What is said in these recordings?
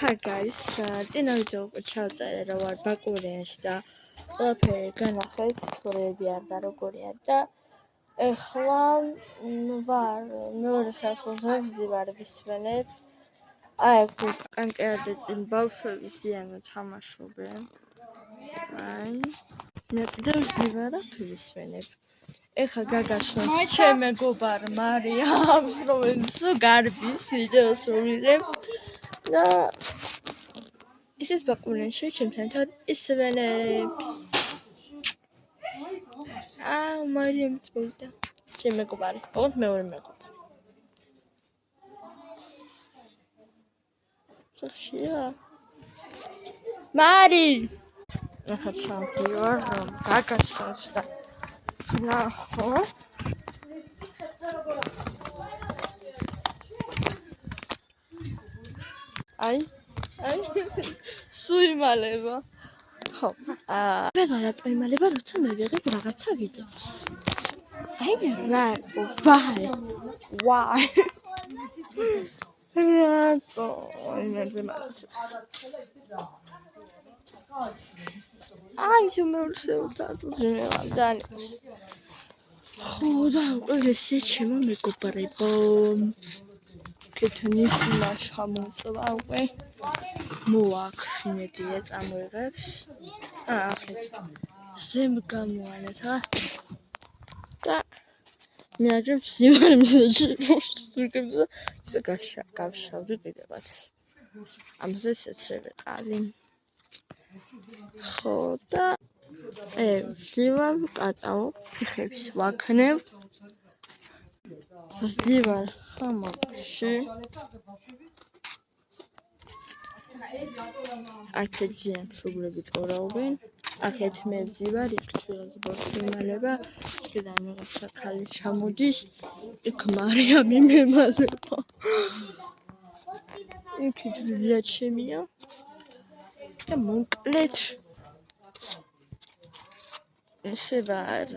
Hi guys, წინა ვიდეო უკვე ჩავწერე რომ ვარ ბაკურიანში და ყველაფერი განახეს თორეები არ და როგორია და ეხლა ვარ მეორე სასულზე ვარ ვისმენებ აი აქ კანკელაძე წინ ბავშვები ზიანო თამაშობენ აი მე კიდევ ვარ ვისმენებ ეხლა გაგაშო ჩემ მეგობარ მარიამს რომელიც გარბის ვიდეოს რომ ვიღებ და ისიც ბაკურიანში ჩემთან ისვენებს მარიამს მოვიდა ჩემ მეგობარი ოღონდ მეორე მეგობარი სახშია მარი ახლა ჩამქიო რომ გაგაშოს და ნახო აი სუიმალება ხო ვეღარა პრიმალება როცა მე ვიღებ რაღაცა ვიდეოს აი why so იმედზე მარტოს აი შემოურსევდა ძმელანდანი ხო და ყველასე ჩემო მეგობრებო კეთნის მაშამოწვა უკვე მოახსნედია წამოიღებს ახეთ ზემ გამოანეთა და მე აგრებს სიმართლეში გავშავდი კიდევაც ამაზე შეცრები ყავი ხო და ვარ კატაო ფეხებს ვაქნევ ვარ ხამაში აქეთ ძიან მშობლები ჭორაობენ აქეთ მე ვარ იქ ჩვენს ბოსიმალება კიდე რაღაცა ხალი ჩამოდის იქ მარიამი მემალება იქ ძვირია ჩემია და მოკლედ ესე ვარ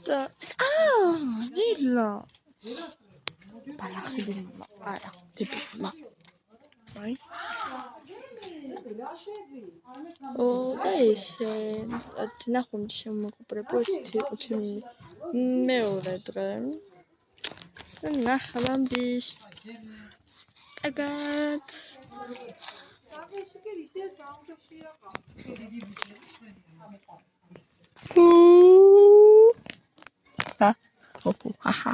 და დილა ბალახები არა დებმა აი და ესე ნახომ შემოგუბრებო ეს იყო ჩემი მეორე დღე და ნახვამდის კარგად Ha ha